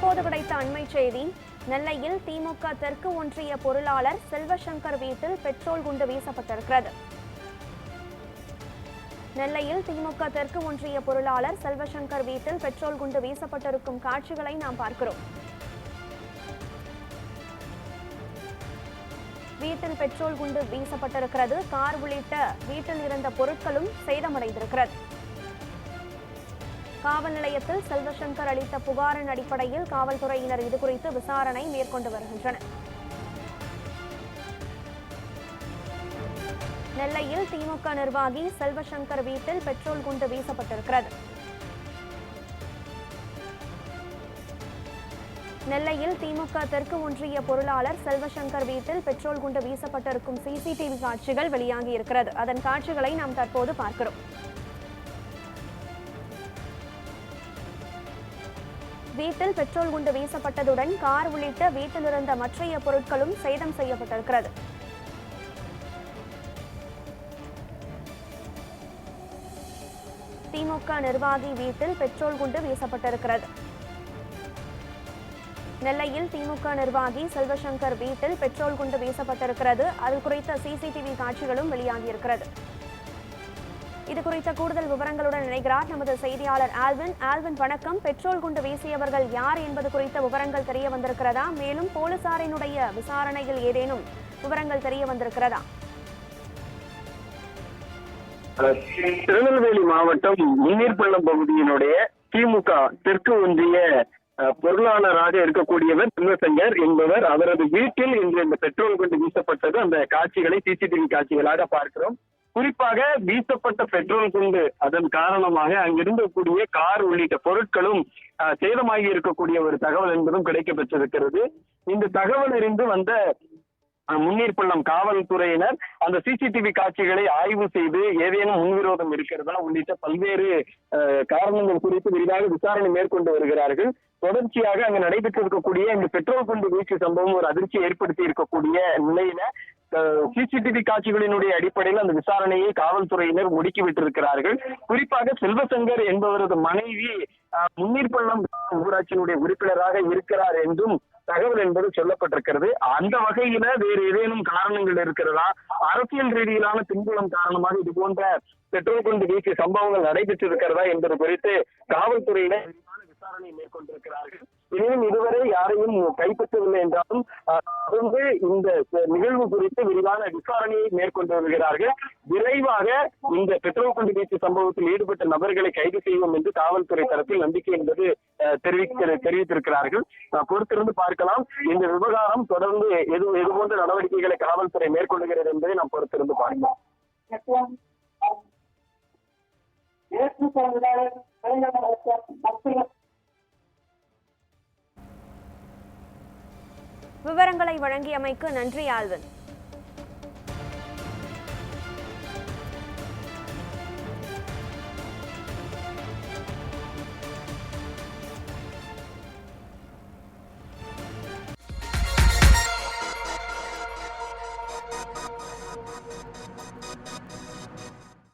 தற்போது கிடைத்த அண்மை செய்தி. நெல்லையில் திமுக தெற்கு ஒன்றிய பொருளாளர் செல்வசங்கர் வீட்டில் பெட்ரோல் குண்டு வீசப்பட்டிருக்கிறது. நெல்லையில் திமுக தெற்கு ஒன்றிய பொருளாளர் செல்வசங்கர் வீட்டில் பெட்ரோல் குண்டு வீசப்பட்டிருக்கும் காட்சிகளை நாம் பார்க்கிறோம். வீட்டில் பெட்ரோல் குண்டு வீசப்பட்டிருக்கிறது. கார் உள்ளிட்ட வீட்டில் இருந்த பொருட்களும் சேதமடைந்திருக்கிறது. காவல் நிலையத்தில் செல்வசங்கர் அளித்த புகாரின் அடிப்படையில் காவல்துறையினர் இதுகுறித்து விசாரணை மேற்கொண்டு வருகின்றனர். நெல்லையில் திமுக நிர்வாகி செல்வசங்கர் வீட்டில் பெட்ரோல் குண்டு வீசப்பட்டிருக்கிறது. நெல்லையில் திமுக தெற்கு ஒன்றிய பொருளாளர் செல்வசங்கர் வீட்டில் பெட்ரோல் குண்டு வீசப்பட்டிருக்கும் சிசிடிவி காட்சிகள் வெளியாகி இருக்கிறது. அதன் காட்சிகளை நாம் தற்போது பார்க்கிறோம். வீட்டில் பெட்ரோல் குண்டு வீசப்பட்டதுடன் கார் உள்ளிட்ட வீட்டில் இருந்த மற்றைய பொருட்களும் சேதம் செய்யப்பட்டிருக்கிறது. திமுக நிர்வாகி வீட்டில் பெட்ரோல் குண்டு வீசப்பட்டிருக்கிறது. நெல்லையில் திமுக நிர்வாகி செல்வசங்கர் வீட்டில் பெட்ரோல் குண்டு வீசப்பட்டிருக்கிறது. அது குறித்த சிசிடிவி காட்சிகளும் வெளியாகியிருக்கிறது. இது குறித்த கூடுதல் விவரங்களுடன் இணைகிறார் நமது செய்தியாளர் ஆல்வின். ஆல்வின், வணக்கம். பெட்ரோல் குண்டு வீசியவர்கள் யார் என்பது குறித்த விவரங்கள் தெரிய வந்திருக்கிறதா? மேலும் போலீசாரினுடைய விசாரணையில் ஏதேனும் விவரங்கள் தெரிய வந்திருக்கிறதா? திருநெல்வேலி மாவட்டம் முன்னீர்பள்ளம் பகுதியினுடைய திமுக தெற்கு ஒன்றிய பொருளாளராக இருக்கக்கூடியவர் செல்வசங்கர் என்பவர். அவரது வீட்டில் இன்று இந்த பெட்ரோல் குண்டு வீசப்பட்டது. அந்த காட்சிகளை சிசிடிவி காட்சிகளாக பார்க்கிறோம். குறிப்பாக வீசப்பட்ட பெட்ரோல் குண்டு அதன் காரணமாக அங்கிருந்தக்கூடிய கார் உள்ளிட்ட பொருட்களும் சேதமாகி இருக்கக்கூடிய ஒரு தகவல் என்பதும் கிடைக்கப்பெற்றிருக்கிறது. இந்த தகவல் அறிந்து வந்த முன்னீர்பள்ளம் காவல்துறையினர் அந்த சிசிடிவி காட்சிகளை ஆய்வு செய்து ஏதேனும் முன்விரோதம் இருக்கிறதா உள்ளிட்ட பல்வேறு காரணங்கள் குறித்து விரிவாக விசாரணை மேற்கொண்டு வருகிறார்கள். தொடர்ச்சியாக அங்கு நடைபெற்றிருக்கக்கூடிய இந்த பெட்ரோல் குண்டு வீச்சு சம்பவம் ஒரு அதிர்ச்சியை ஏற்படுத்தி இருக்கக்கூடிய நிலையில சிசிடிவி காட்சிகளினுடைய அடிப்படையில் அந்த விசாரணையை காவல்துறையினர் முடுக்கிவிட்டிருக்கிறார்கள். குறிப்பாக செல்வசங்கர் என்பவரது மனைவி முன்னீர்பள்ளம் ஊராட்சியினுடைய உறுப்பினராக இருக்கிறார் என்றும் தகவல் என்பது சொல்லப்பட்டிருக்கிறது. அந்த வகையில வேறு ஏதேனும் காரணங்கள் இருக்கிறதா, அரசியல் ரீதியிலான பின்புலம் காரணமாக இது போன்ற பெட்ரோல் குண்டு வீச்சு சம்பவங்கள் நடைபெற்றிருக்கிறதா என்பது குறித்து காவல்துறையினர் விசாரணை மேற்கொண்டிருக்கிறார்கள். எனினும் இதுவரை யாரையும் கைப்பற்றவில்லை என்றாலும் தொடர்ந்து இந்த நிகழ்வு குறித்து விரிவான விசாரணையை மேற்கொண்டு வருகிறார்கள். விரைவாக இந்த பெட்ரோல் குண்டு வீச்சு சம்பவத்தில் ஈடுபட்ட நபர்களை கைது செய்வோம் என்று காவல்துறை தரப்பில் நம்பிக்கை என்பது தெரிவித்திருக்கிறார்கள். பொறுத்திருந்து பார்க்கலாம். இந்த விவகாரம் தொடர்ந்து எது போன்ற நடவடிக்கைகளை காவல்துறை மேற்கொள்கிறது என்பதை நாம் பொறுத்திருந்து பார்க்கலாம். விவரங்களை வழங்கியமைக்கு நன்றி ஆல்வின்.